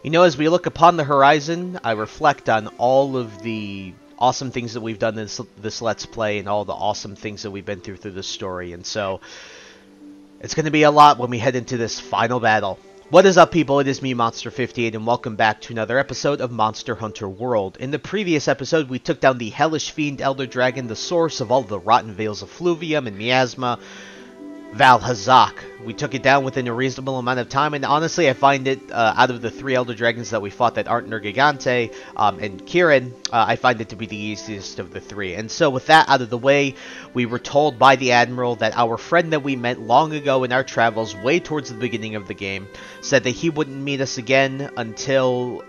You know, as we look upon the horizon, I reflect on all of the awesome things that we've done in this Let's Play and all the awesome things that we've been through this story. And so, it's going to be a lot when we head into this final battle. What is up, people? It is me, Monster58, and welcome back to another episode of Monster Hunter World. In the previous episode, we took down the Hellish Fiend Elder Dragon, the source of all the rotten veils of Fluvium and Miasma, Valhazak. We took it down within a reasonable amount of time, and honestly, I find it, out of the three Elder Dragons that we fought that aren't Nergigante and Kirin, I find it to be the easiest of the three. And so, with that out of the way, we were told by the Admiral that our friend that we met long ago in our travels, way towards the beginning of the game, said that he wouldn't meet us again until,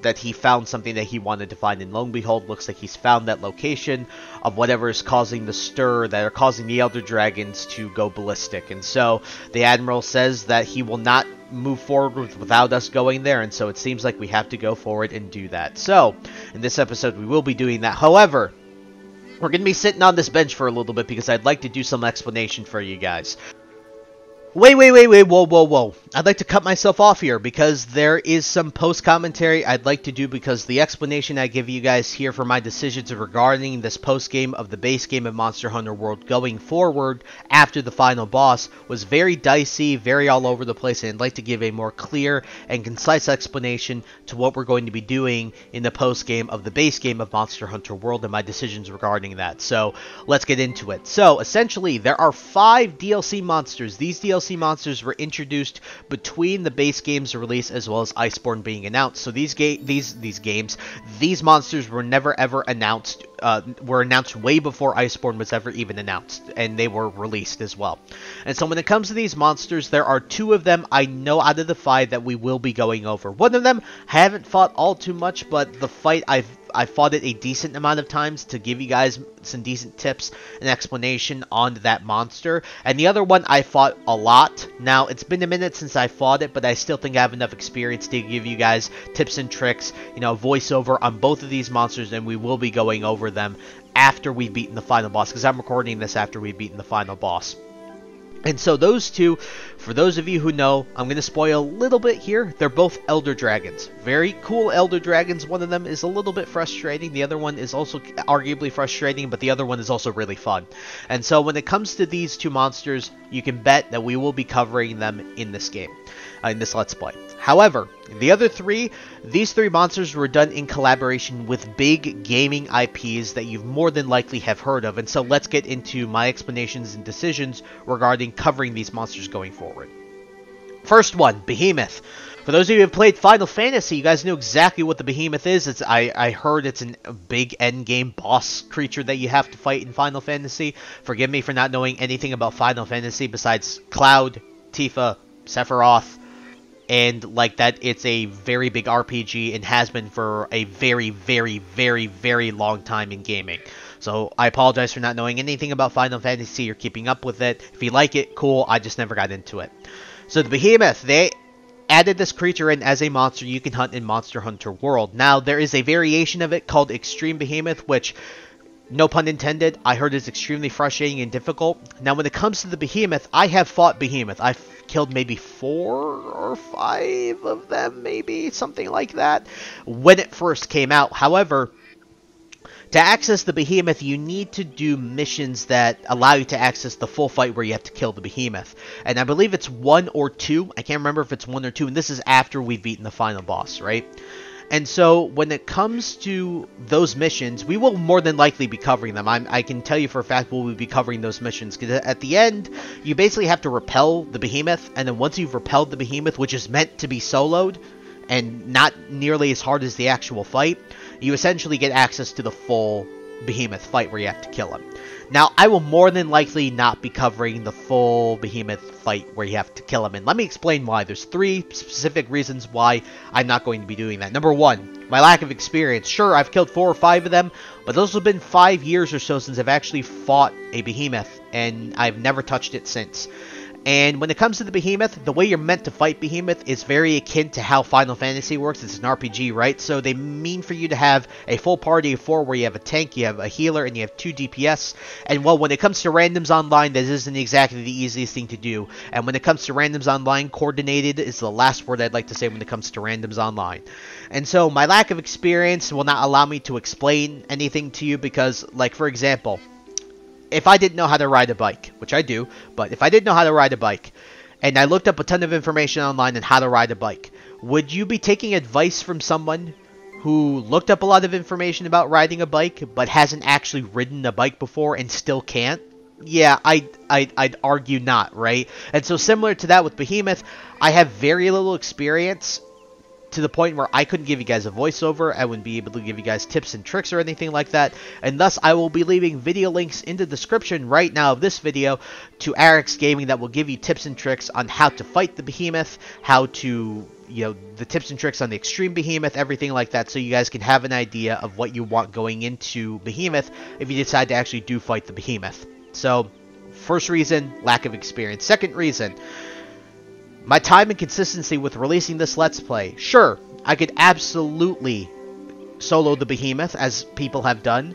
that he found something that he wanted to find, and lo and behold, looks like he's found that location of whatever is causing the stir that are causing the Elder Dragons to go ballistic. And so the Admiral says that he will not move forward without us going there, and so it seems like we have to go forward and do that. So in this episode we will be doing that. However, we're going to be sitting on this bench for a little bit because I'd like to do some explanation for you guys. Wait, whoa. I'd like to cut myself off here because there is some post-commentary I'd like to do, because the explanation I give you guys here for my decisions regarding this post-game of the base game of Monster Hunter World going forward after the final boss was very dicey, very all over the place, and I'd like to give a more clear and concise explanation to what we're going to be doing in the post-game of the base game of Monster Hunter World and my decisions regarding that. So, let's get into it. So, essentially, there are 5 DLC monsters. These DLC monsters were introduced between the base game's release as well as Iceborne being announced. So these monsters were never ever announced, were announced way before Iceborne was ever even announced, and they were released as well. And so when it comes to these monsters, there are 2 of them I know out of the 5 that we will be going over. One of them I haven't fought all too much, but the fight I fought it a decent amount of times to give you guys some decent tips and explanation on that monster. And the other one I fought a lot. Now, it's been a minute since I fought it, but I still think I have enough experience to give you guys tips and tricks, you know, voiceover on both of these monsters, and we will be going over them after we've beaten the final boss, because I'm recording this after we've beaten the final boss. And so those 2, for those of you who know, I'm going to spoil a little bit here. They're both Elder Dragons. Very cool Elder Dragons. One of them is a little bit frustrating. The other one is also arguably frustrating, but the other one is also really fun. And so when it comes to these 2 monsters, you can bet that we will be covering them in this game, in this Let's Play. However, the other 3, these 3 monsters were done in collaboration with big gaming IPs that you more than likely have heard of. And so let's get into my explanations and decisions regarding covering these monsters going forward. First one, Behemoth. For those of you who have played Final Fantasy, you guys know exactly what the Behemoth is. I heard it's a big endgame boss creature that you have to fight in Final Fantasy. Forgive me for not knowing anything about Final Fantasy besides Cloud, Tifa, Sephiroth, and like that, it's a very big RPG and has been for a very long time in gaming. So I apologize for not knowing anything about Final Fantasy or keeping up with it. If you like it, cool. I just never got into it. So the Behemoth, they added this creature in as a monster you can hunt in Monster Hunter World. Now, there is a variation of it called Extreme Behemoth, which, no pun intended, I heard is extremely frustrating and difficult. Now, when it comes to the Behemoth, I have fought Behemoth. I've killed maybe 4 or 5 of them, maybe, something like that, when it first came out. However, to access the Behemoth, you need to do missions that allow you to access the full fight where you have to kill the Behemoth. And I believe it's 1 or 2. I can't remember if it's 1 or 2, and this is after we've beaten the final boss, right? And so, when it comes to those missions, we will more than likely be covering them. I can tell you for a fact we'll be covering those missions, because at the end, you basically have to repel the Behemoth, and then once you've repelled the Behemoth, which is meant to be soloed, and not nearly as hard as the actual fight, you essentially get access to the full Behemoth fight where you have to kill him. Now, I will more than likely not be covering the full Behemoth fight where you have to kill him, and let me explain why. There's 3 specific reasons why I'm not going to be doing that. Number 1, my lack of experience. Sure, I've killed 4 or 5 of them, but those have been 5 years or so since I've actually fought a Behemoth, and I've never touched it since. And when it comes to the Behemoth, the way you're meant to fight Behemoth is very akin to how Final Fantasy works. It's an RPG, right? So they mean for you to have a full party of 4 where you have a tank, you have a healer, and you have 2 DPS. And well, when it comes to randoms online, this isn't exactly the easiest thing to do. And when it comes to randoms online, coordinated is the last word I'd like to say when it comes to randoms online. And so my lack of experience will not allow me to explain anything to you because, like, for example, if I didn't know how to ride a bike, which I do, but if I didn't know how to ride a bike, and I looked up a ton of information online on how to ride a bike, would you be taking advice from someone who looked up a lot of information about riding a bike, but hasn't actually ridden a bike before and still can't? Yeah, I'd argue not, right? And so similar to that with Behemoth, I have very little experience, to the point where I couldn't give you guys a voiceover, I wouldn't be able to give you guys tips and tricks or anything like that, and thus I will be leaving video links in the description right now of this video to Arix Gaming that will give you tips and tricks on how to fight the Behemoth, how to, you know, the tips and tricks on the Extreme Behemoth, everything like that, so you guys can have an idea of what you want going into Behemoth if you decide to actually do fight the Behemoth. So, first reason, lack of experience. Second reason, my time and consistency with releasing this Let's Play. Sure, I could absolutely solo the Behemoth, as people have done,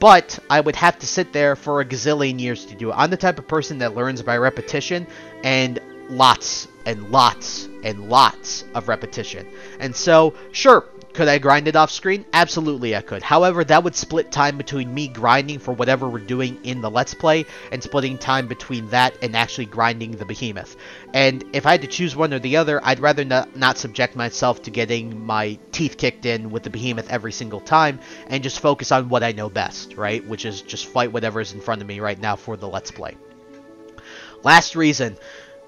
but I would have to sit there for a gazillion years to do it. I'm the type of person that learns by repetition, and lots and lots and lots of repetition. And so, sure, could I grind it off screen? Absolutely I could. However, that would split time between me grinding for whatever we're doing in the Let's Play, and splitting time between that and actually grinding the Behemoth. And if I had to choose one or the other, I'd rather not subject myself to getting my teeth kicked in with the Behemoth every single time, and just focus on what I know best, right? Which is just fight whatever is in front of me right now for the Let's Play. Last reason,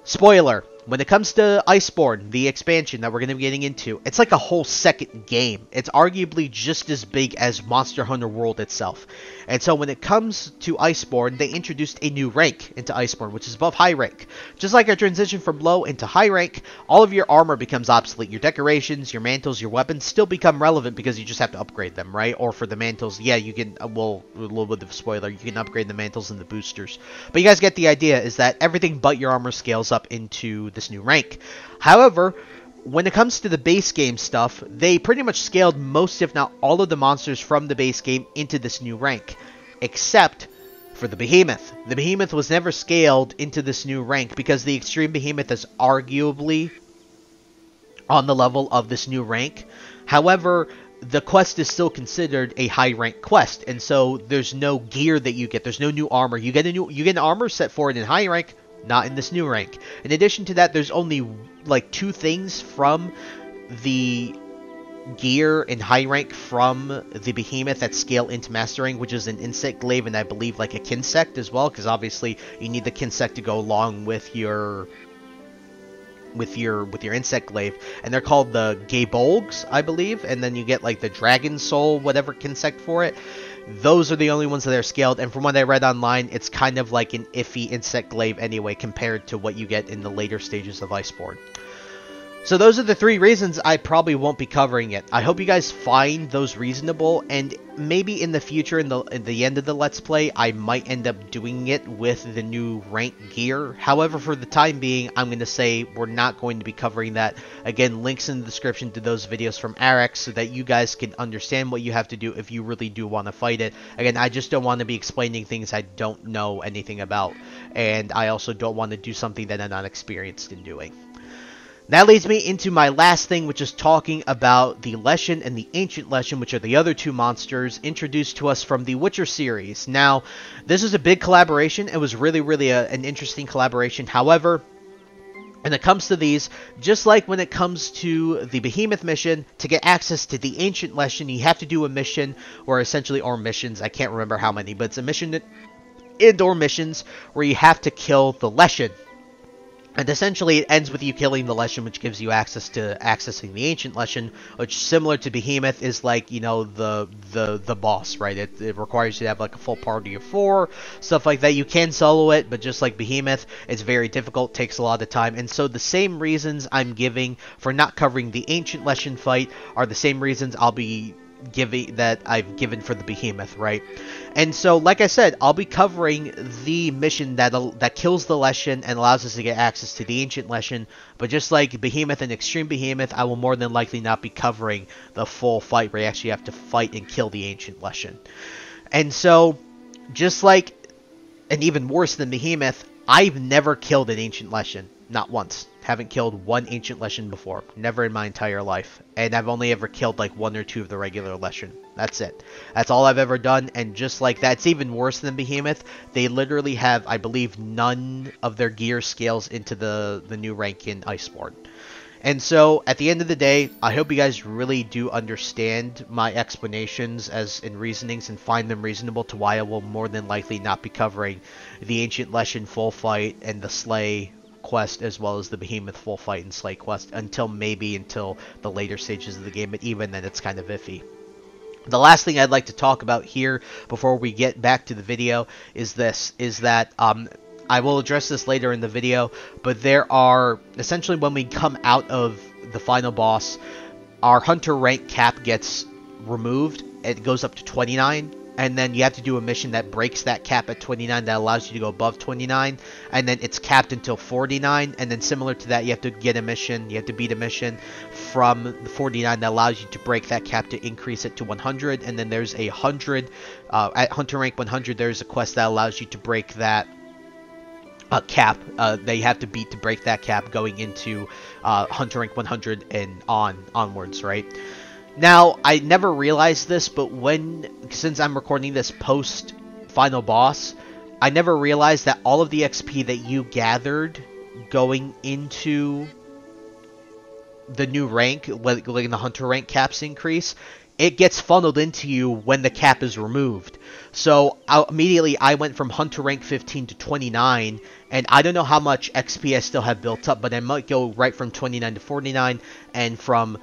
spoiler. When it comes to Iceborne, the expansion that we're going to be getting into, it's like a whole second game. It's arguably just as big as Monster Hunter World itself. And so when it comes to Iceborne, they introduced a new rank into Iceborne, which is above high rank. Just like our transition from low into high rank, all of your armor becomes obsolete. Your decorations, your mantles, your weapons still become relevant because you just have to upgrade them, right? Or for the mantles, yeah, you can, well, a little bit of a spoiler, you can upgrade the mantles and the boosters. But you guys get the idea, is that everything but your armor scales up into this new rank. However, when it comes to the base game stuff, they pretty much scaled most, if not all, of the monsters from the base game into this new rank, except for the Behemoth. The Behemoth was never scaled into this new rank because the Extreme Behemoth is arguably on the level of this new rank. However, the quest is still considered a high rank quest, and so there's no gear that you get. There's no new armor. You get an armor set for it in high rank, not in this new rank. In addition to that, there's only like 2 things from the gear in high rank from the Behemoth that scale into master rank, which is an insect glaive and I believe like a kinsect as well, because obviously you need the kinsect to go along with your insect glaive, and they're called the Gabolgs, I believe, and then you get like the dragon soul whatever kinsect for it. Those are the only ones that are scaled, and from what I read online, it's kind of like an iffy insect glaive anyway compared to what you get in the later stages of Iceborne. So those are the 3 reasons I probably won't be covering it. I hope you guys find those reasonable, and maybe in the future, in the end of the Let's Play, I might end up doing it with the new rank gear. However, for the time being, I'm going to say we're not going to be covering that. Again, links in the description to those videos from Arix so that you guys can understand what you have to do if you really do want to fight it. Again, I just don't want to be explaining things I don't know anything about, and I also don't want to do something that I'm not experienced in doing. That leads me into my last thing, which is talking about the Leshen and the Ancient Leshen, which are the other 2 monsters introduced to us from the Witcher series. Now, this is a big collaboration. It was really an interesting collaboration. However, when it comes to these, just like when it comes to the Behemoth mission, to get access to the Ancient Leshen, you have to do a mission, or missions, I can't remember how many, but it's a mission, indoor missions, where you have to kill the Leshen. And essentially, it ends with you killing the Leshen, which gives you access to accessing the Ancient Leshen, which, similar to Behemoth, is like, you know, the boss, right? It requires you to have like a full party of 4, stuff like that. You can solo it, but just like Behemoth, it's very difficult, takes a lot of time. And so the same reasons I'm giving for not covering the Ancient Leshen fight are the same reasons I'll be I've given for the Behemoth, right? And so, like I said, I'll be covering the mission that kills the Leshen and allows us to get access to the Ancient Leshen. But just like Behemoth and Extreme Behemoth, I will more than likely not be covering the full fight where you actually have to fight and kill the Ancient Leshen. And so, just like, and even worse than Behemoth, I've never killed an Ancient Leshen. Not once. Haven't killed one Ancient Leshen before. Never in my entire life. And I've only ever killed like 1 or 2 of the regular Leshen. That's it. That's all I've ever done. And just like that's even worse than Behemoth. They literally have, I believe, none of their gear scales into the new rank in Iceborne. And so, at the end of the day, I hope you guys really do understand my explanations and reasonings and find them reasonable to why I will more than likely not be covering the Ancient Leshen full fight and the Slay quest as well as the Behemoth full fight and Slay quest until the later stages of the game, but even then it's kind of iffy. The last thing I'd like to talk about here before we get back to the video is that I will address this later in the video, but there are, essentially when we come out of the final boss, our hunter rank cap gets removed. It goes up to 29, and then you have to do a mission that breaks that cap at 29 that allows you to go above 29, and then it's capped until 49, and then similar to that, you have to beat a mission from the 49 that allows you to break that cap to increase it to 100, and then there's 100, at hunter rank 100, there's a quest that allows you to break that cap that you have to beat to break that cap going into hunter rank 100 and onwards, right? Now, I never realized this, but since I'm recording this post final boss, I never realized that all of the XP that you gathered going into the new rank, like the hunter rank caps increase, it gets funneled into you when the cap is removed. So immediately I went from hunter rank 15 to 29, and I don't know how much XP I still have built up, but I might go right from 29 to 49, and from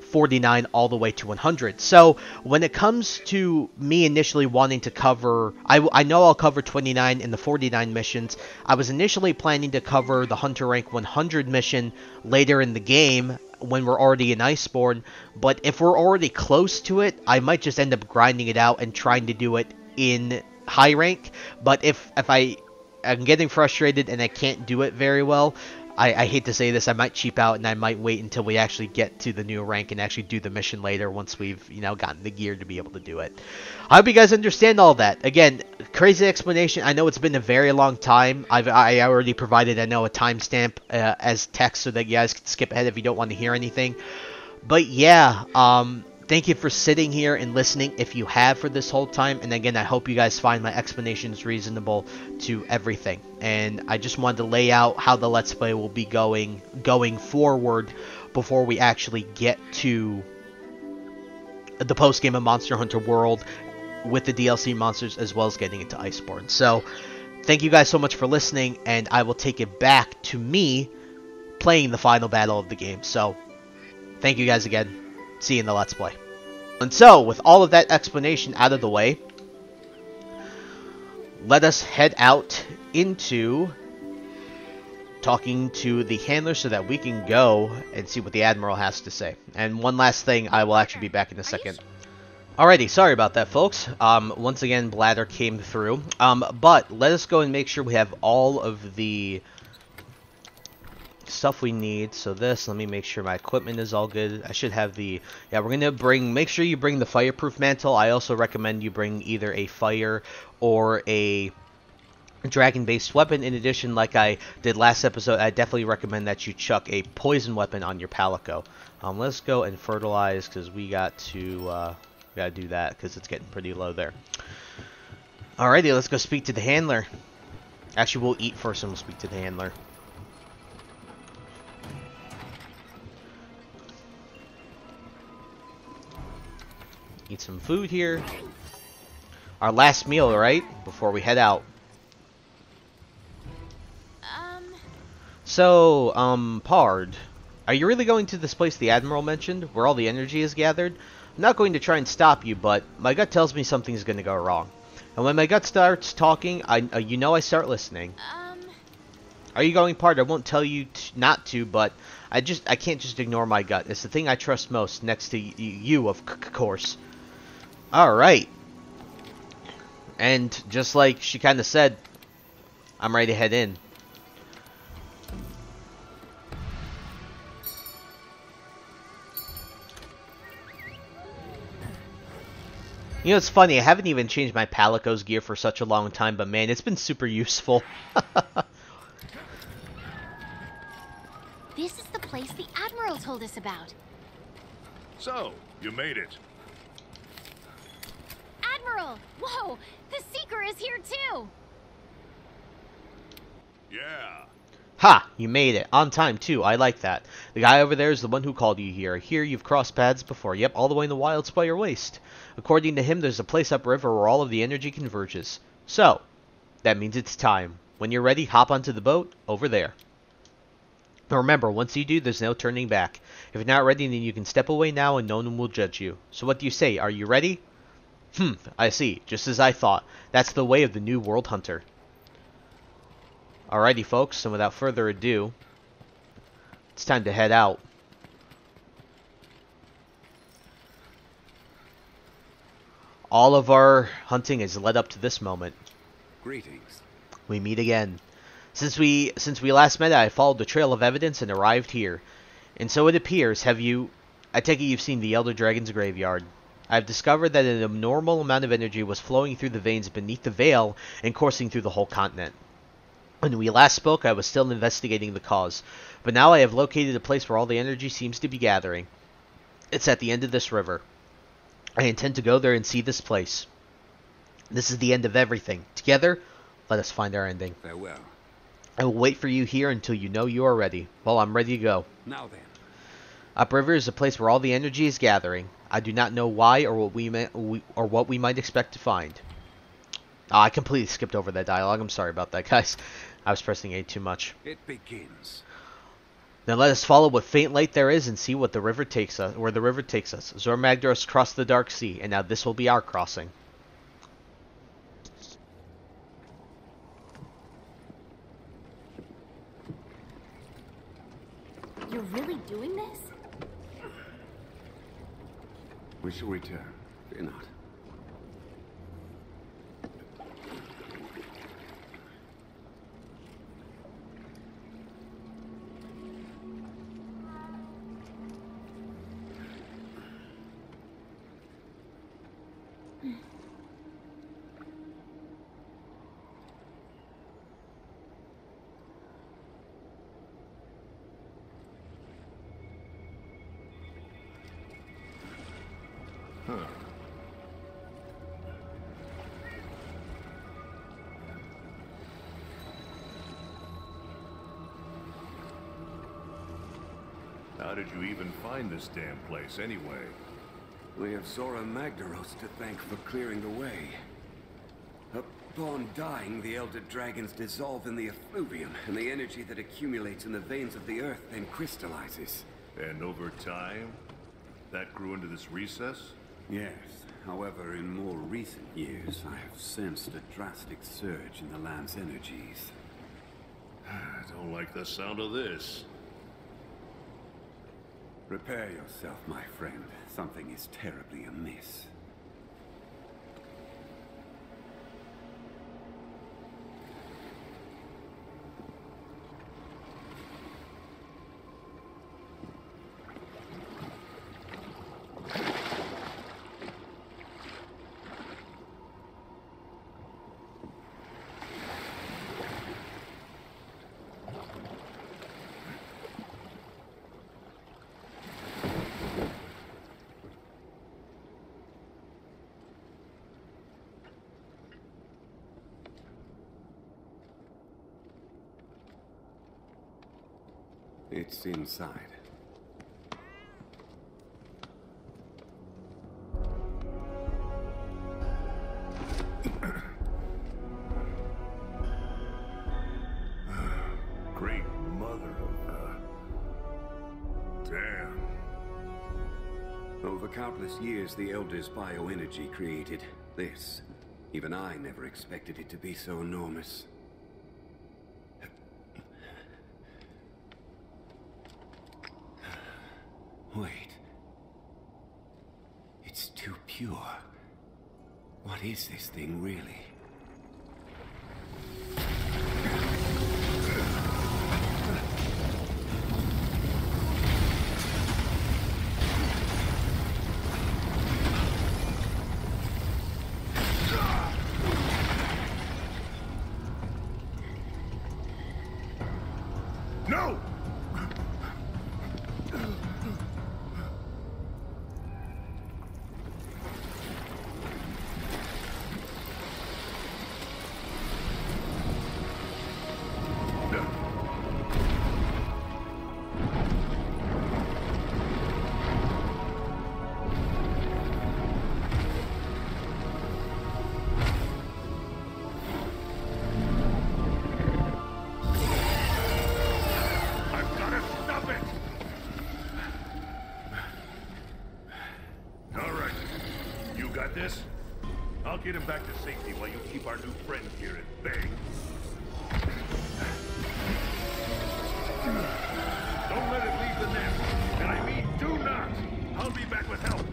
49 all the way to 100. So when it comes to me initially wanting to cover, I know I'll cover 29 in the 49 missions. I was initially planning to cover the hunter rank 100 mission later in the game when we're already in Iceborne, but if we're already close to it, I might just end up grinding it out and trying to do it in high rank. But if I'm getting frustrated and I can't do it very well, I hate to say this, I might cheap out and I might wait until we actually get to the new rank and actually do the mission later once we've, gotten the gear to be able to do it. I hope you guys understand all that. Again, crazy explanation. I know it's been a very long time. I already provided, a timestamp as text so that you guys can skip ahead if you don't want to hear anything. But yeah, thank you for sitting here and listening if you have for this whole time. And again, I hope you guys find my explanations reasonable to everything. And I just wanted to lay out how the Let's Play will be going forward before we actually get to the post-game of Monster Hunter World with the DLC monsters as well as getting into Iceborne. So, thank you guys so much for listening, and I will take it back to me playing the final battle of the game. So, thank you guys again. See you in the Let's Play. And so, with all of that explanation out of the way, let us head out into talking to the handler so that we can go and see what the Admiral has to say. And one last thing, I will actually be back in a second. Alrighty, sorry about that, folks. Once again, bladder came through. But let us go and make sure we have all of the stuff we need. So let me make sure my equipment is all good. I should have we're gonna make sure you bring the fireproof mantle. I also recommend you bring either a fire or a dragon-based weapon. In addition, like I did last episode, I definitely recommend that you chuck a poison weapon on your palico. Let's go and fertilize, because we got to do that, because it's getting pretty low there. Alrighty, let's go speak to the handler. Actually, we'll eat first and we'll speak to the handler. Eat some food here. Our last meal, right? Before we head out. So, Pard, are you really going to this place the Admiral mentioned, where all the energy is gathered? I'm not going to try and stop you, but my gut tells me something's going to go wrong. And when my gut starts talking, I start listening. Are you going, Pard? I won't tell you not to, but I can't just ignore my gut. It's the thing I trust most, next to you, of course. Alright. And just like she kind of said, I'm ready to head in. You know, it's funny, I haven't even changed my Palico's gear for such a long time, but man, it's been super useful. This is the place the Admiral told us about. So, you made it. Admiral! Whoa! The Seeker is here too! Yeah. Ha! You made it. On time, too. I like that. The guy over there is the one who called you here. Here, you've crossed paths before. Yep, all the way in the wilds by your waist. According to him, there's a place upriver where all of the energy converges. So, that means it's time. When you're ready, hop onto the boat over there. Now remember, once you do, there's no turning back. If you're not ready, then you can step away now and no one will judge you. So what do you say? Are you ready? I see. Just as I thought. That's the way of the new world hunter. Alrighty, folks, and without further ado, it's time to head out. All of our hunting has led up to this moment. Greetings. We meet again. Since we last met, I followed the trail of evidence and arrived here. And so it appears, I take it you've seen the Elder Dragon's graveyard. I've discovered that an abnormal amount of energy was flowing through the veins beneath the veil and coursing through the whole continent. When we last spoke, I was still investigating the cause, but now I have located a place where all the energy seems to be gathering. It's at the end of this river. I intend to go there and see this place. This is the end of everything. Together, let us find our ending. Farewell. I will wait for you here until you know you are ready. Well, I'm ready to go. Now then. Upriver is a place where all the energy is gathering. I do not know why or what we might expect to find. Oh, I completely skipped over that dialogue. I'm sorry about that, guys. I was pressing A too much. It begins. Then let us follow what faint light there is and see what the river takes us. Where the river takes us. Zormagdaros crossed the dark sea, and now this will be our crossing. You're really doing this? We shall return. Fear not. How did you even find this damn place, anyway? We have Zora Magdaros to thank for clearing the way. Upon dying, the Elder Dragons dissolve in the effluvium, and the energy that accumulates in the veins of the earth then crystallizes. And over time, that grew into this recess? Yes. However, in more recent years, I have sensed a drastic surge in the land's energies. I don't like the sound of this. Prepare yourself, my friend. Something is terribly amiss. It's inside. Great mother of... Damn. Over countless years, the Elders' bioenergy created this. Even I never expected it to be so enormous. Wait. It's too pure. What is this thing, really? No! This? I'll get him back to safety while you keep our new friend here at bay. Don't let it leave the nest. And I mean do not. I'll be back with help.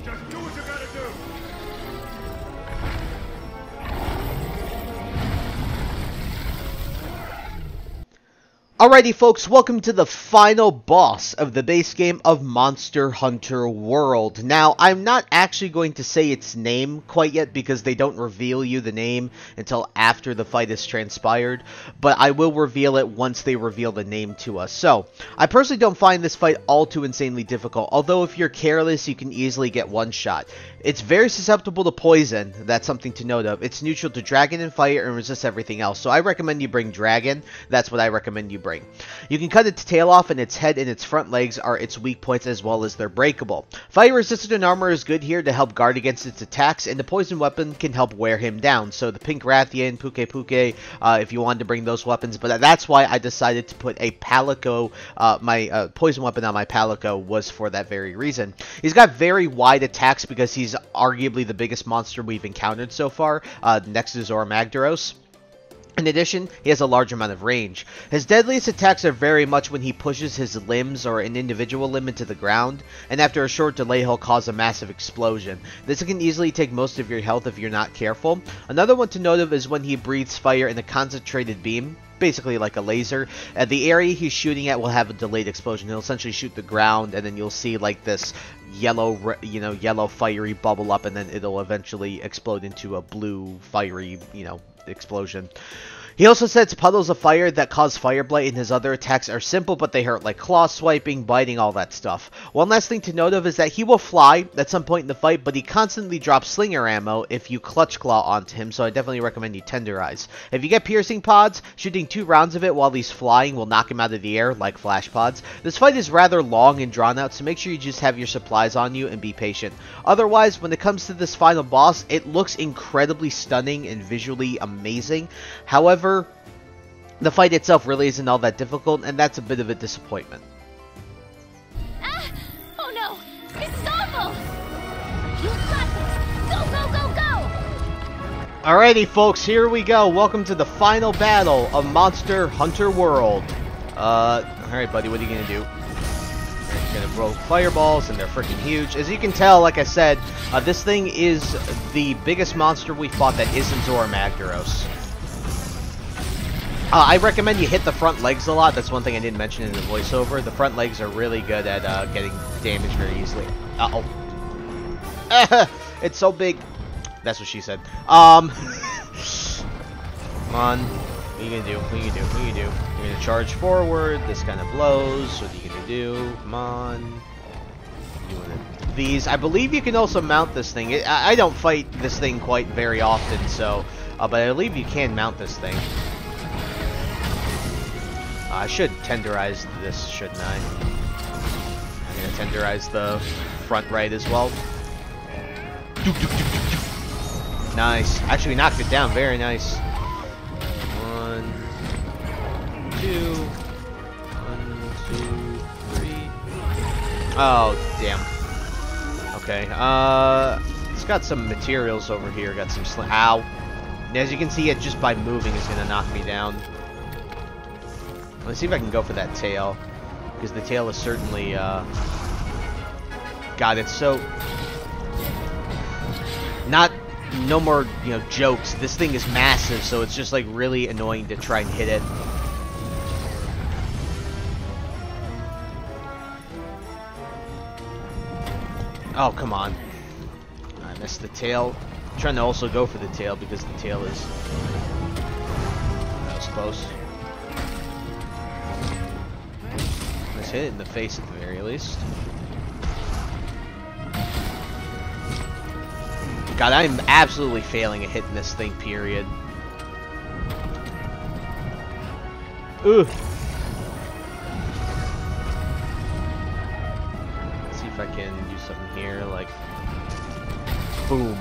Just do what you gotta do. Alrighty folks, welcome to the final boss of the base game of Monster Hunter World. Now, I'm not actually going to say its name quite yet because they don't reveal you the name until after the fight has transpired, but I will reveal it once they reveal the name to us. So, I personally don't find this fight all too insanely difficult, although if you're careless, you can easily get one shot. It's very susceptible to poison, that's something to note of. It's neutral to dragon and fire and resists everything else, so I recommend you bring dragon. That's what I recommend you bring. You can cut its tail off, and its head and its front legs are its weak points as well as they're breakable. Fire resistant armor is good here to help guard against its attacks, and the poison weapon can help wear him down. So the Pink Rathian, Puke Puke, if you wanted to bring those weapons, but that's why I decided to put a Palico, my poison weapon on my Palico was for that very reason. He's got very wide attacks because he's arguably the biggest monster we've encountered so far, next to Zora Magdaros. In addition, he has a large amount of range. His deadliest attacks are very much when he pushes his limbs or an individual limb into the ground, and after a short delay he'll cause a massive explosion. This can easily take most of your health if you're not careful. Another one to note of is when he breathes fire in a concentrated beam, basically like a laser. The area he's shooting at will have a delayed explosion. He'll essentially shoot the ground, and then you'll see like this yellow, yellow fiery bubble up, and then it'll eventually explode into a blue fiery, explosion. He also sets puddles of fire that cause fire blight, and his other attacks are simple, but they hurt, like claw swiping, biting, all that stuff. One last thing to note of is that he will fly at some point in the fight, but he constantly drops slinger ammo if you clutch claw onto him, so I definitely recommend you tenderize. If you get piercing pods, shooting 2 rounds of it while he's flying will knock him out of the air, like flash pods. This fight is rather long and drawn out, so make sure you just have your supplies on you and be patient. Otherwise, when it comes to this final boss, it looks incredibly stunning and visually amazing. However, the fight itself really isn't all that difficult, and that's a bit of a disappointment. Ah! Oh no! This is awful! You got this! Go, go, go, go! Alrighty folks, here we go. Welcome to the final battle of Monster Hunter World. Alright buddy, what are you gonna do? You're gonna throw fireballs, and they're freaking huge. As you can tell, like I said, this thing is the biggest monster we fought that isn't Zora Magdaros. I recommend you hit the front legs a lot. That's one thing I didn't mention in the voiceover. The front legs are really good at getting damaged very easily. Uh-oh. It's so big. That's what she said. Come on. What are you gonna do? What are you gonna do? What are you gonna do? You're gonna charge forward. This kind of blows. What are you gonna do? Come on. Doing these. I believe you can also mount this thing. I don't fight this thing quite very often, so... but I believe you can mount this thing. I should tenderize this, shouldn't I? I'm gonna tenderize the front right as well. Nice. Actually knocked it down. Very nice. 1, 2. 1, 2, 3. Oh, damn. Okay. It's got some materials over here. Got some ow. And as you can see, it just by moving is gonna knock me down. Let's see if I can go for that tail, because the tail is certainly, God, it's so... no more, you know, jokes. This thing is massive, so it's just like really annoying to try and hit it. Oh, come on. I missed the tail. I'm trying to also go for the tail because the tail is... That was close. Let's hit it in the face at the very least. God, I'm absolutely failing at hitting this thing, period. Ugh. Let's see if I can do something here, like... Boom.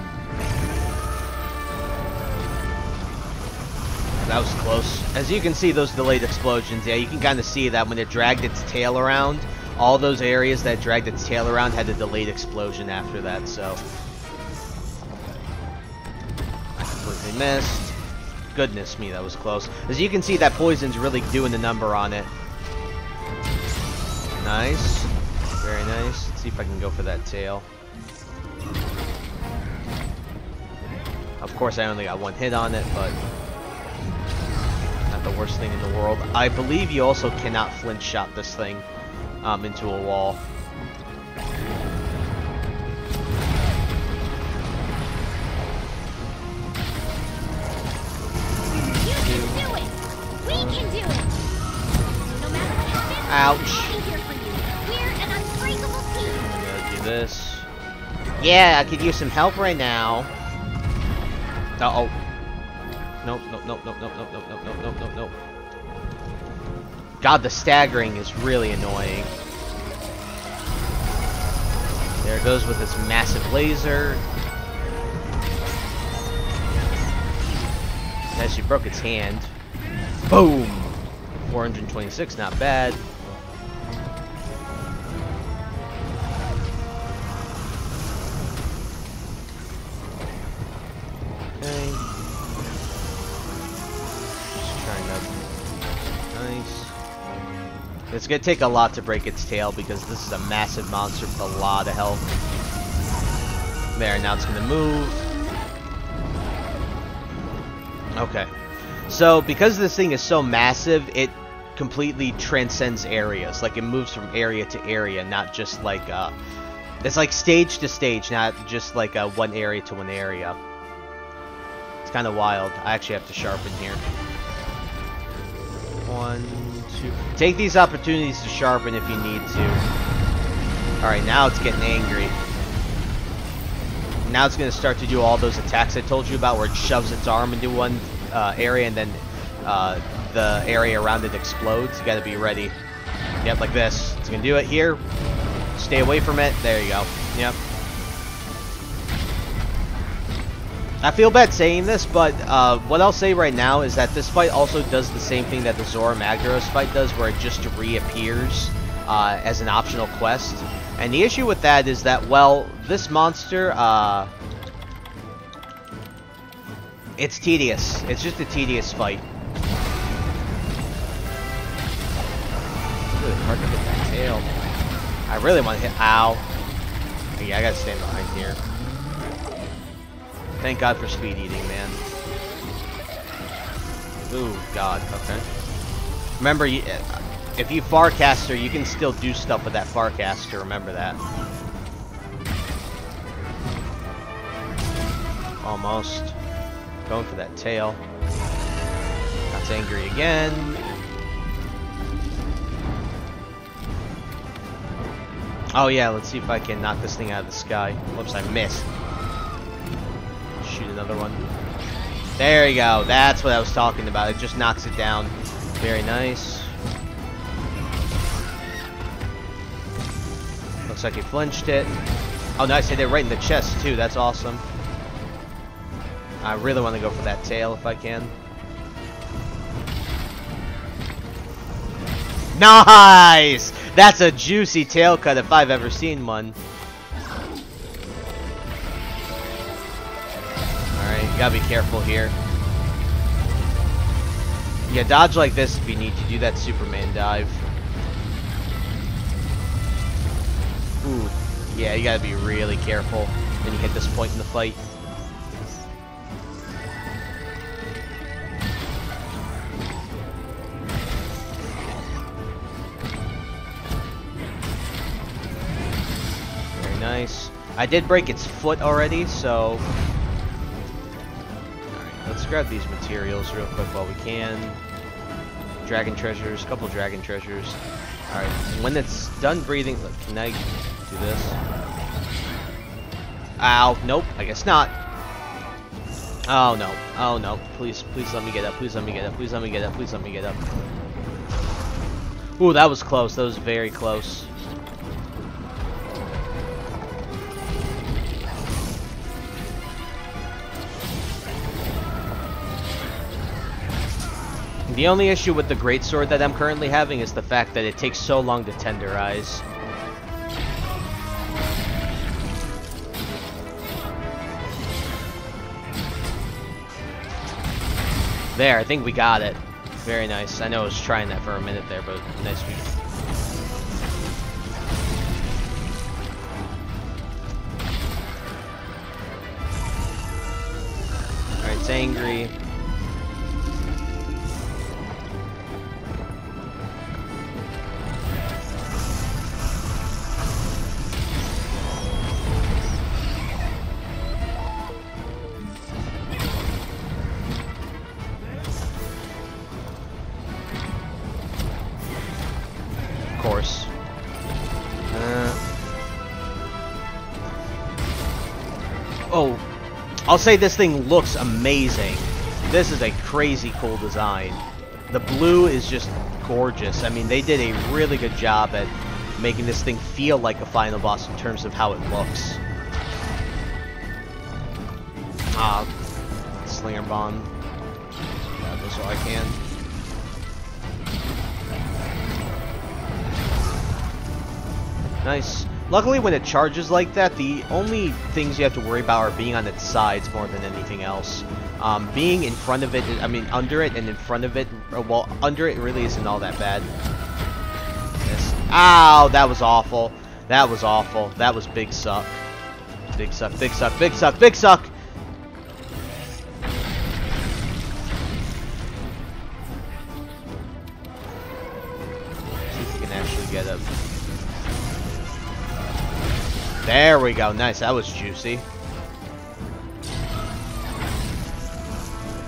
That was close. As you can see, those delayed explosions, yeah, you can kind of see that when it dragged its tail around, all those areas that dragged its tail around had a delayed explosion after that, so... I completely missed. Goodness me, that was close. As you can see, that poison's really doing the number on it. Nice. Very nice. Let's see if I can go for that tail. Of course, I only got one hit on it, but not the worst thing in the world. I believe you also cannot flinch shot this thing into a wall. You can do it! We can do it! No matter what happens, Ouch. we'll be here for you. We're an unbreakable team. I'm gonna do this. Yeah, I could use some help right now. Uh-oh. Nope, nope, nope, nope, nope, nope, nope, nope, nope, nope, nope, nope. God, the staggering is really annoying. There it goes with this massive laser. As she broke its hand. Boom! 426, not bad. Okay. Just trying to... Nice. It's gonna take a lot to break its tail because this is a massive monster with a lot of health. There, now it's gonna move. Okay. So, because this thing is so massive, it completely transcends areas. Like, it moves from area to area, not just like, it's like stage to stage, not just like one area to one area. It's kind of wild. I actually have to sharpen here. 1, 2. Take these opportunities to sharpen if you need to. Alright, now it's getting angry. Now it's going to start to do all those attacks I told you about where it shoves its arm into one area and then the area around it explodes. You got to be ready. Yep, like this. It's going to do it here. Stay away from it. There you go. Yep. I feel bad saying this, but what I'll say right now is that this fight also does the same thing that the Zora Magdaros fight does, where it just reappears as an optional quest. And the issue with that is that, well, this monster, it's tedious. It's just a tedious fight. Really hard to hit that tail. I really want to hit... Ow. Yeah, I gotta stand behind here. Thank God for speed eating, man. Ooh, God. Okay. Remember, if you Farcaster, you can still do stuff with that Farcaster. Remember that. Almost. Going for that tail. That's angry again. Oh yeah, let's see if I can knock this thing out of the sky. Whoops, I missed. Shoot another one. There you go. That's what I was talking about. It just knocks it down. Very nice. Looks like he flinched it. Oh, nice. Hit it right in the chest, too. That's awesome. I really want to go for that tail if I can. Nice! That's a juicy tail cut if I've ever seen one. Alright, you gotta be careful here. Yeah, dodge like this if you need to do that Superman dive. Ooh, yeah, you gotta be really careful when you hit this point in the fight. Nice. I did break its foot already, so... Alright, let's grab these materials real quick while we can. Dragon treasures, couple dragon treasures. Alright, when it's done breathing... Look, can I do this? Ow, nope, I guess not. Oh no, oh no, please let me get up, please let me get up, please let me get up, please let me get up. Ooh, that was close, that was very close. The only issue with the greatsword that I'm currently having is the fact that it takes so long to tenderize. There, I think we got it. Very nice. I know I was trying that for a minute there, but nice. Alright, it's angry. Course. Oh, I'll say this thing looks amazing. This is a crazy cool design. The blue is just gorgeous. I mean, they did a really good job at making this thing feel like a final boss in terms of how it looks. Slinger bomb. Grab this while I can. Nice. Luckily, when it charges like that, the only things you have to worry about are being on its sides more than anything else. Being in front of it, I mean, under it and in front of it, well, under it really isn't all that bad. Yes. Ow, that was awful. That was awful. That was big suck. Big suck, big suck, big suck, big suck! See if we can actually get him. There we go. Nice. That was juicy.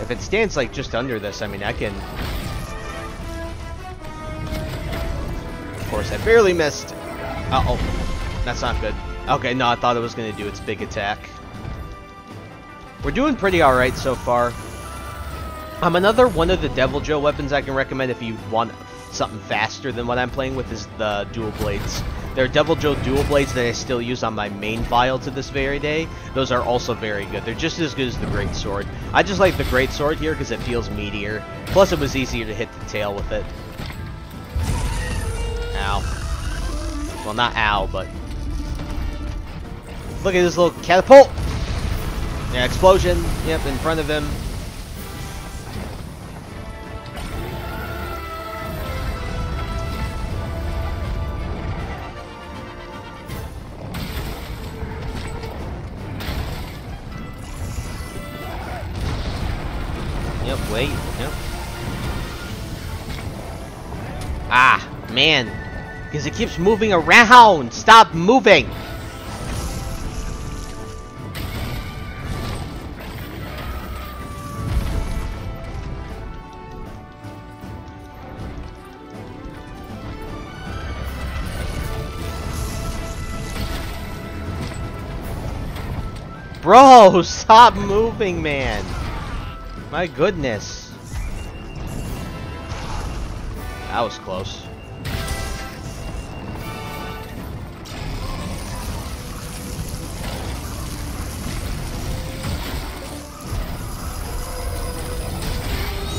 If it stands like just under this, I mean, I can... Of course, I barely missed. Uh-oh. That's not good. Okay, no, I thought it was going to do its big attack. We're doing pretty alright so far. Another one of the Devil Joe weapons I can recommend if you want something faster than what I'm playing with is the dual blades. There are Devil Joe dual blades that I still use on my main file to this very day. Those are also very good. They're just as good as the Great Sword. I just like the Great Sword here because it feels meatier. Plus, it was easier to hit the tail with it. Ow. Well, not ow, but... Look at this little catapult! Yeah, explosion. Yep, in front of him. Yep, wait, yep. Ah, man. Because it keeps moving around! Stop moving! Bro, stop moving, man! My goodness. That was close.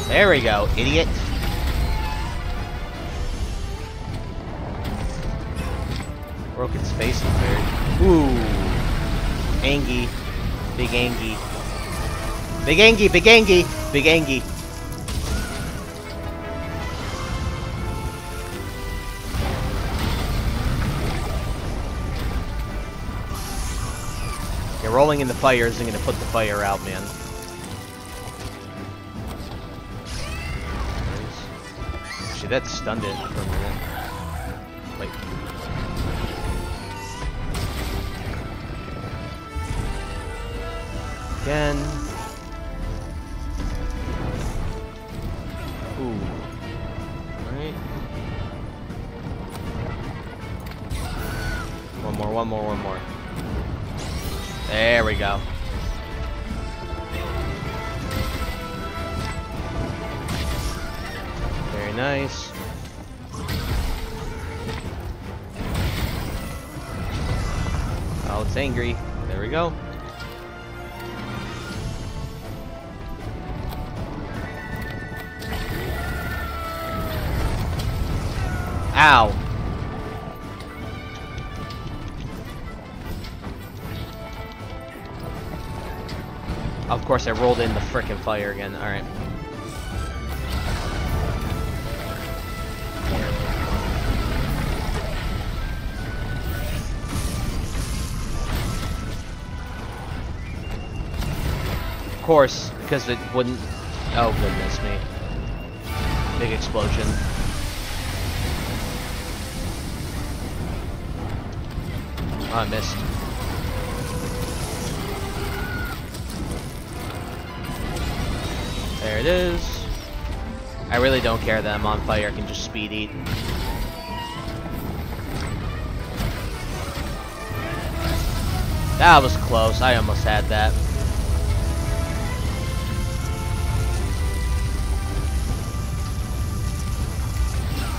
There we go, idiot. Broke its face in there. Ooh. Angie. Big Angie. Big Angie, Big Angie, Big Angie. Yeah, rolling in the fire isn't going to put the fire out, man. Actually, that stunned it for a minute. Wait. again. Ooh. Alright. One more. There we go. Very nice. Oh, it's angry. There we go. Ow. Of course, I rolled in the frickin' fire again. Alright. Of course, because it wouldn't... Oh, goodness me. Big explosion. Oh, I missed. There it is. I really don't care that I'm on fire. I can just speed eat. That was close. I almost had that.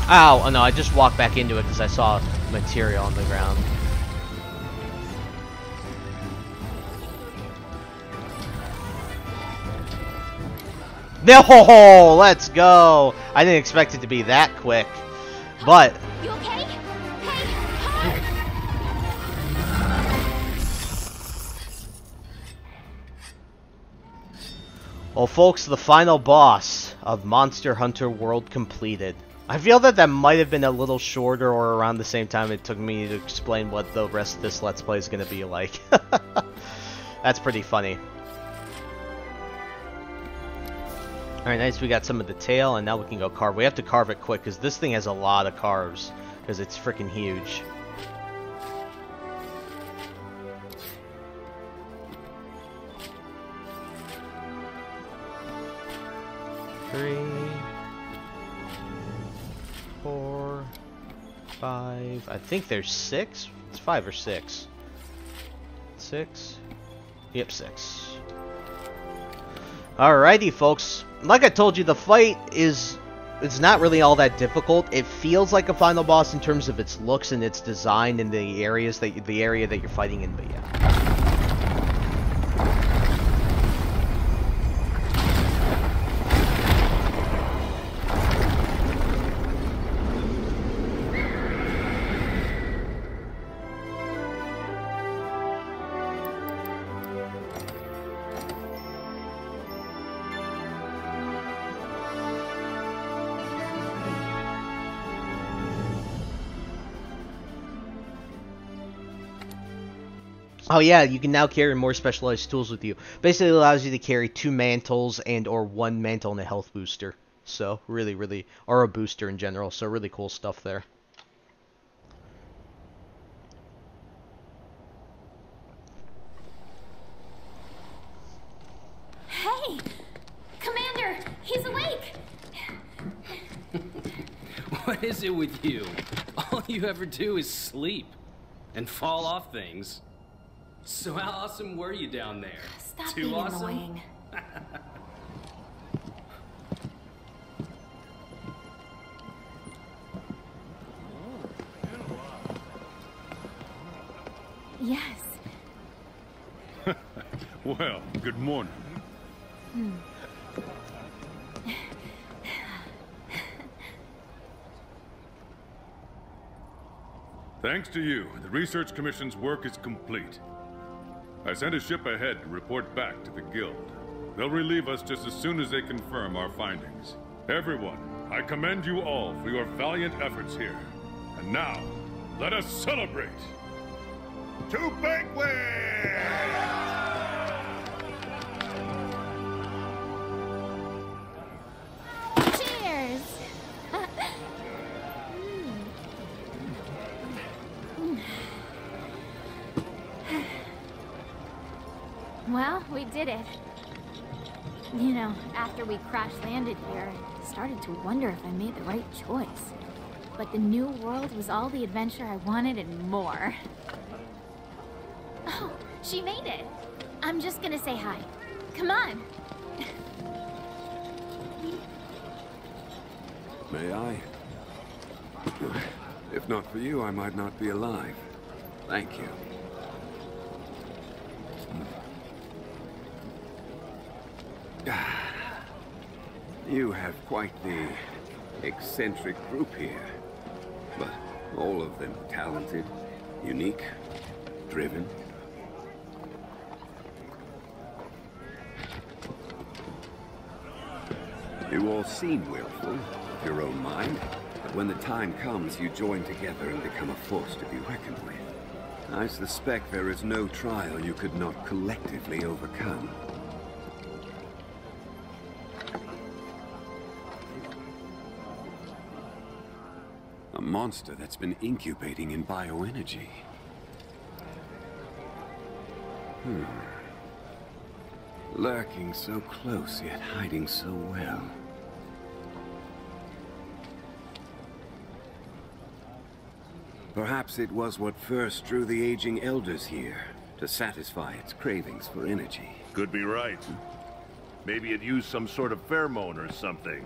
Ow! Oh no, I just walked back into it because I saw material on the ground. No! Let's go! I didn't expect it to be that quick. But... You okay? Hey, Hawk! Well, folks, the final boss of Monster Hunter World completed. I feel that that might have been a little shorter or around the same time it took me to explain what the rest of this Let's Play is going to be like. That's pretty funny. Alright, nice. We got some of the tail, and now we can go carve. We have to carve it quick, because this thing has a lot of carves, because it's freaking huge. Three, 4, 5. I think there's 6. It's 5 or 6. 6. Yep, 6. Alrighty, folks. Like I told you, the fight it's not really all that difficult. It feels like a final boss in terms of its looks and its design and the area that you're fighting in, but yeah. Oh yeah, you can now carry more specialized tools with you. Basically allows you to carry 2 mantles and or 1 mantle and a health booster. So really, or a booster in general. So really cool stuff there. Hey! Commander! He's awake! What is it with you? All you ever do is sleep. And fall off things. So how awesome were you down there? Stop Too being awesome? annoying. Yes. Well, good morning. Thanks to you, the Research Commission's work is complete. I sent a ship ahead to report back to the Guild. They'll relieve us just as soon as they confirm our findings. Everyone, I commend you all for your valiant efforts here. And now, let us celebrate! To banquet! Cheers! Well, we did it. You know, after we crash-landed here, I started to wonder if I made the right choice. But the new world was all the adventure I wanted and more. Oh, she made it. I'm just gonna say hi. Come on. May I? If not for you, I might not be alive. Thank you. You have quite the eccentric group here. But all of them talented, unique, driven. You all seem willful, of your own mind, but when the time comes, you join together and become a force to be reckoned with. I suspect there is no trial you could not collectively overcome. A monster that's been incubating in bioenergy. Lurking so close, yet hiding so well. Perhaps it was what first drew the aging elders here, to satisfy its cravings for energy. Could be right. Maybe it used some sort of pheromone or something.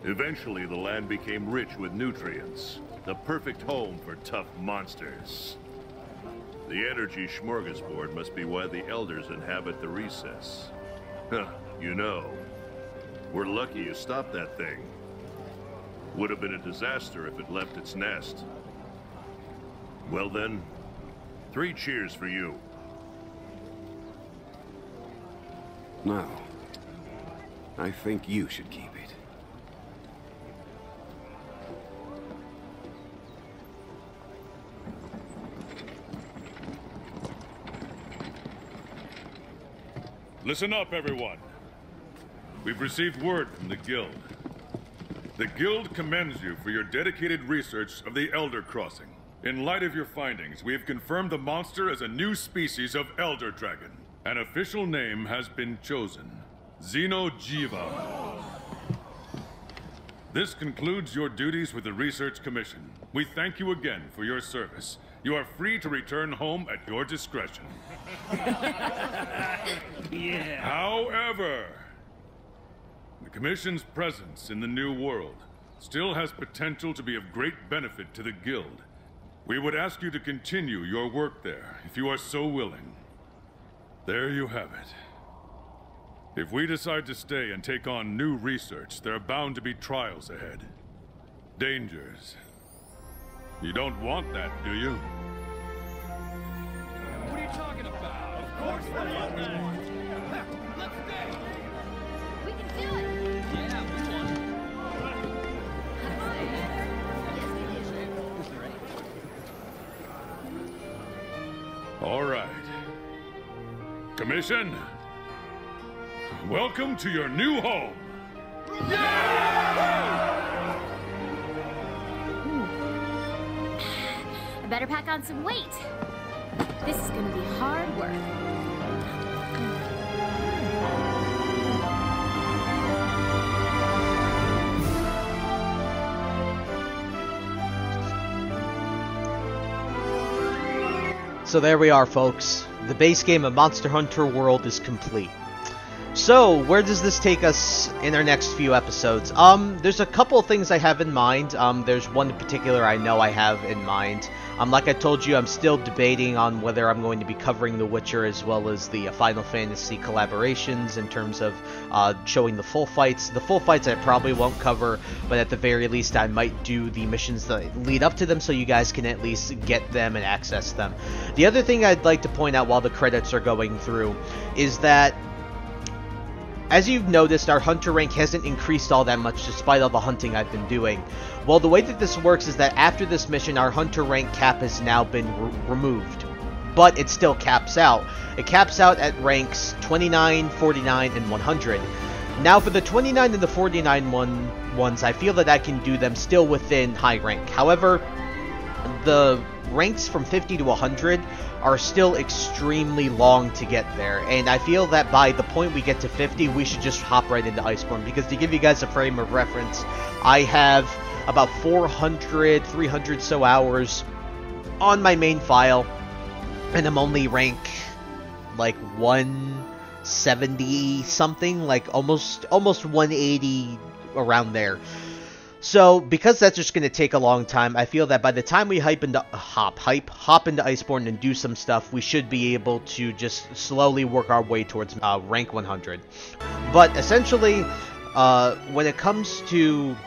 Eventually, the land became rich with nutrients. The perfect home for tough monsters. The energy smorgasbord must be why the elders inhabit the recess. Huh, you know, we're lucky you stopped that thing. Would have been a disaster if it left its nest. Well then, 3 cheers for you. No. I think you should keep it. Listen up, everyone. We've received word from the Guild. The Guild commends you for your dedicated research of the Elder Crossing. In light of your findings, we have confirmed the monster as a new species of Elder Dragon. An official name has been chosen: Xeno'Jiva. This concludes your duties with the Research Commission. We thank you again for your service. You are free to return home at your discretion. Yeah. However, the Commission's presence in the New World still has potential to be of great benefit to the Guild. We would ask you to continue your work there, if you are so willing. There you have it. If we decide to stay and take on new research, there are bound to be trials ahead. Dangers. You don't want that, do you? What are you talking about? Of course we want that. Let's stay. We can do it. Yeah, we want. All right. Commission, welcome to your new home. I better pack on some weight. This is gonna be hard work. So there we are, folks. The base game of Monster Hunter World is complete. So, where does this take us in our next few episodes? There's a couple of things I have in mind. There's one in particular I know I have in mind. Like I told you, I'm still debating on whether I'm going to be covering The Witcher as well as the Final Fantasy collaborations in terms of showing the full fights. The full fights I probably won't cover, but at the very least I might do the missions that lead up to them so you guys can at least get them and access them. The other thing I'd like to point out while the credits are going through is that, as you've noticed, our hunter rank hasn't increased all that much despite all the hunting I've been doing. Well, the way that this works is that after this mission, our hunter rank cap has now been removed. But it still caps out. It caps out at ranks 29, 49, and 100. Now for the 29 and the 49 ones, I feel that I can do them still within high rank. However, the ranks from 50 to 100 are still extremely long to get there, and I feel that by the point we get to 50, we should just hop right into Iceborne, because to give you guys a frame of reference, I have about 300 so hours on my main file, and I'm only rank like 170 something, like almost 180 around there. So, because that's just going to take a long time, I feel that by the time we hop into Iceborne and do some stuff, we should be able to just slowly work our way towards rank 100. But essentially, when it comes to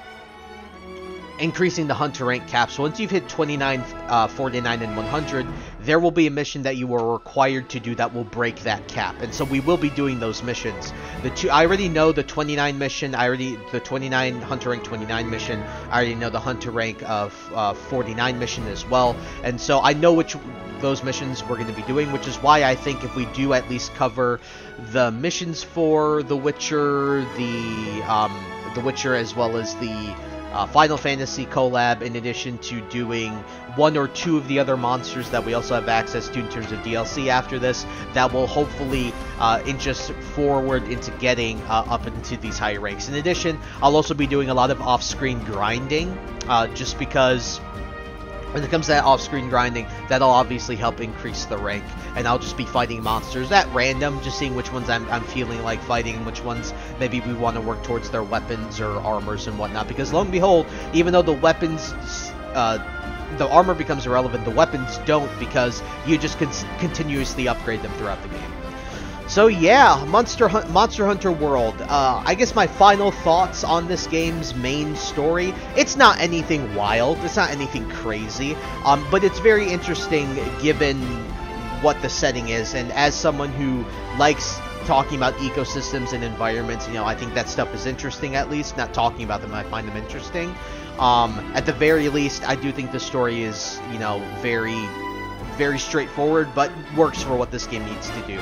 increasing the hunter rank caps, once you've hit 29, 49, and 100, there will be a mission that you are required to do that will break that cap, and so we will be doing those missions. I already know the 29 mission, the 29 hunter rank 29 mission, I already know the hunter rank of 49 mission as well, and so I know which those missions we're going to be doing, which is why I think if we do at least cover the missions for The Witcher, The Witcher as well as the Final Fantasy collab, in addition to doing one or two of the other monsters that we also have access to in terms of DLC after this, that will hopefully inch us forward into getting up into these higher ranks. In addition, I'll also be doing a lot of off-screen grinding, just because when it comes to that off-screen grinding, that'll obviously help increase the rank, and I'll just be fighting monsters at random, just seeing which ones I'm feeling like fighting, and which ones maybe we want to work towards their weapons or armors and whatnot, because lo and behold, even though the weapons, the armor becomes irrelevant, the weapons don't, because you just continuously upgrade them throughout the game. So yeah, Monster Hunter World. I guess my final thoughts on this game's main story. It's not anything wild. It's not anything crazy. But it's very interesting given what the setting is. And as someone who likes talking about ecosystems and environments, you know, I think that stuff is interesting. At least not talking about them, I find them interesting. At the very least, I do think the story is, you know, very, very straightforward, but works for what this game needs to do.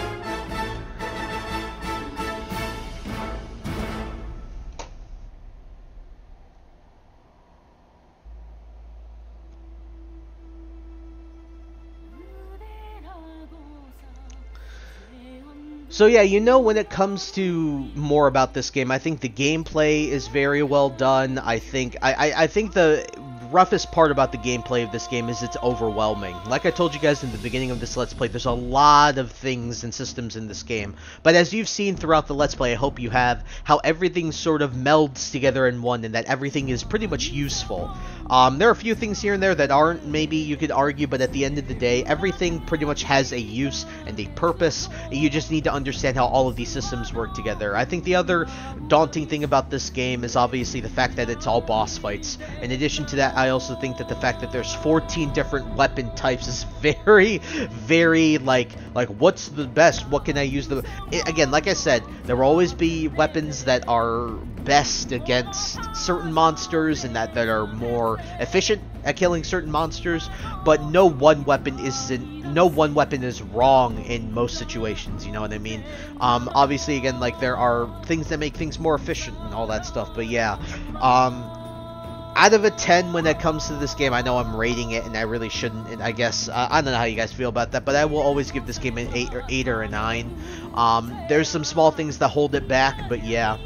So yeah, you know, when it comes to more about this game, I think the gameplay is very well done. I think the roughest part about the gameplay of this game is it's overwhelming. Like I told you guys in the beginning of this Let's Play, there's a lot of things and systems in this game. But as you've seen throughout the Let's Play, I hope you have, how everything sort of melds together in one, and that everything is pretty much useful. There are a few things here and there that aren't, maybe you could argue, but at the end of the day, everything pretty much has a use and a purpose. You just need to understand how all of these systems work together. I think the other daunting thing about this game is obviously the fact that it's all boss fights. In addition to that, I also think that the fact that there's 14 different weapon types is very, very, like what's the best? What can I use? Again, like I said, there will always be weapons that are best against certain monsters and that are more efficient at killing certain monsters, but no one weapon is wrong in most situations, you know what I mean? Obviously, again, like, there are things that make things more efficient and all that stuff, but yeah. Out of a 10 when it comes to this game, I know I'm rating it, and I really shouldn't, and I guess, I don't know how you guys feel about that, but I will always give this game an 8 or a 9. There's some small things that hold it back, but yeah.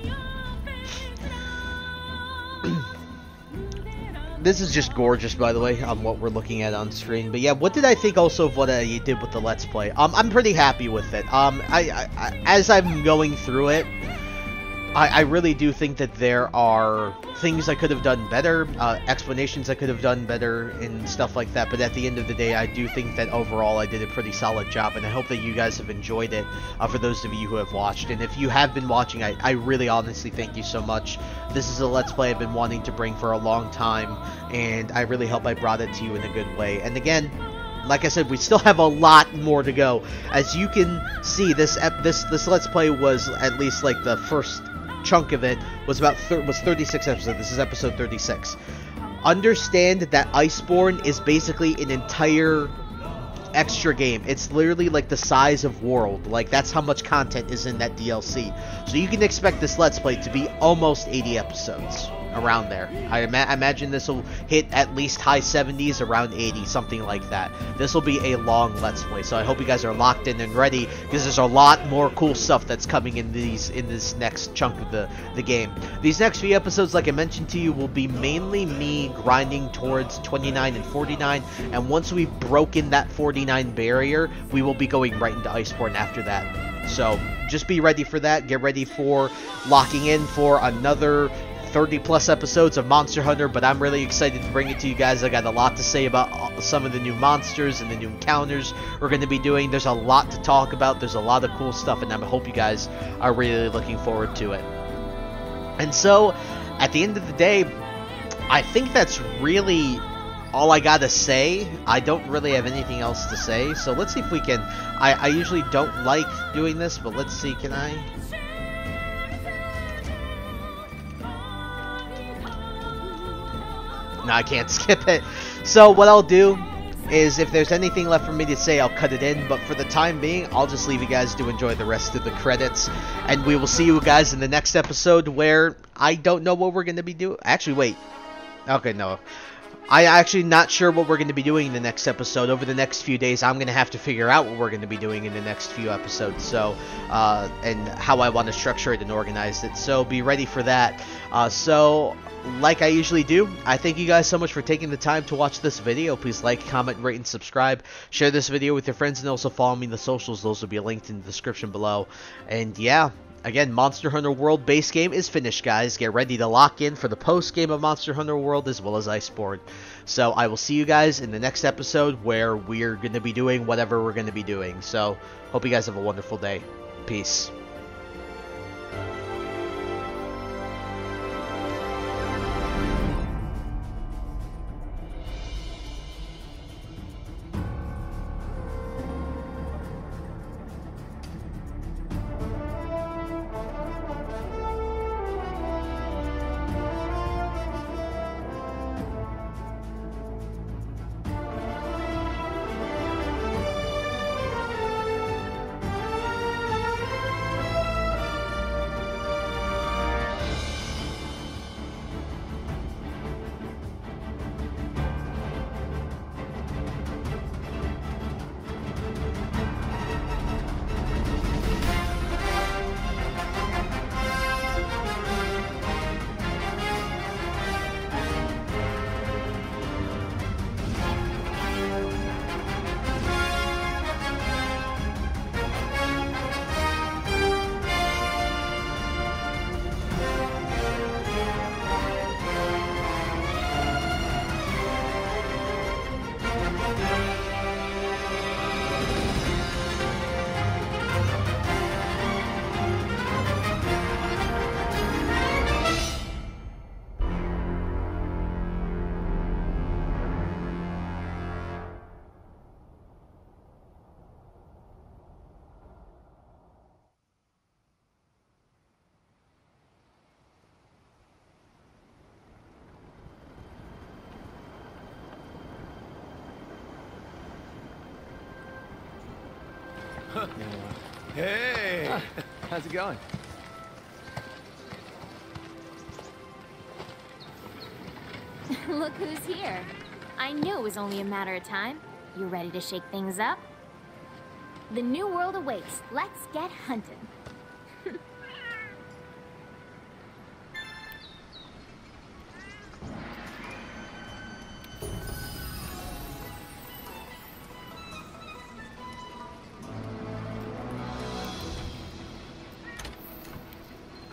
This is just gorgeous, by the way, on what we're looking at on screen. But yeah, what did I think also of what I did with the Let's Play? I'm pretty happy with it. As I'm going through it, I really do think that there are things I could have done better, explanations I could have done better, and stuff like that. But at the end of the day, I do think that overall I did a pretty solid job, and I hope that you guys have enjoyed it, for those of you who have watched. And if you have been watching, I really honestly thank you so much. This is a Let's Play I've been wanting to bring for a long time, and I really hope I brought it to you in a good way. And again, like I said, we still have a lot more to go. As you can see, this Let's Play was, at least like the first chunk of it, was 36 episodes. This is episode 36. Understand that Iceborne is basically an entire extra game. It's literally like the size of World. Like, that's how much content is in that DLC. So you can expect this Let's Play to be almost 80 episodes. around there. I imagine this will hit at least high 70s, around 80, something like that. This will be a long Let's Play, so I hope you guys are locked in and ready, because there's a lot more cool stuff that's coming in this next chunk of the game. These next few episodes, like I mentioned to you, will be mainly me grinding towards 29 and 49, and once we've broken that 49 barrier, we will be going right into Iceborne after that. So just be ready for that. Get ready for locking in for another 30 plus episodes of Monster Hunter, but I'm really excited to bring it to you guys. I got a lot to say about some of the new monsters and the new encounters we're going to be doing. There's a lot to talk about. There's a lot of cool stuff, and I hope you guys are really looking forward to it. And so, at the end of the day, I think that's really all I gotta say. I don't really have anything else to say, so let's see if we can... I usually don't like doing this, but let's see, can I... No, I can't skip it. So what I'll do is, if there's anything left for me to say, I'll cut it in, but for the time being, I'll just leave you guys to enjoy the rest of the credits, and we will see you guys in the next episode, where I don't know what we're going to be doing. Actually, wait. Okay, no. I'm actually not sure what we're going to be doing in the next episode. Over the next few days, I'm going to have to figure out what we're going to be doing in the next few episodes, so, and how I want to structure it and organize it, so be ready for that. So, like I usually do, I thank you guys so much for taking the time to watch this video. Please like, comment, rate, and subscribe. Share this video with your friends, and also follow me in the socials. Those will be linked in the description below. And yeah, again, Monster Hunter World base game is finished, guys. Get ready to lock in for the post game of Monster Hunter World, as well as Iceborne. So I will see you guys in the next episode, where we're going to be doing whatever we're going to be doing. So, hope you guys have a wonderful day. Peace. Hey! How's it going? Look who's here. I knew it was only a matter of time. You ready to shake things up? The new world awaits. Let's get hunting.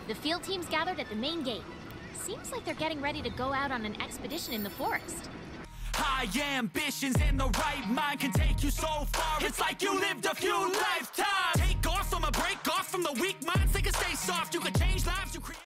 The field team's gathered at the main gate. Seems like they're getting ready to go out on an expedition in the forest. High ambitions and the right mind can take you so far. It's like you lived a few lifetimes.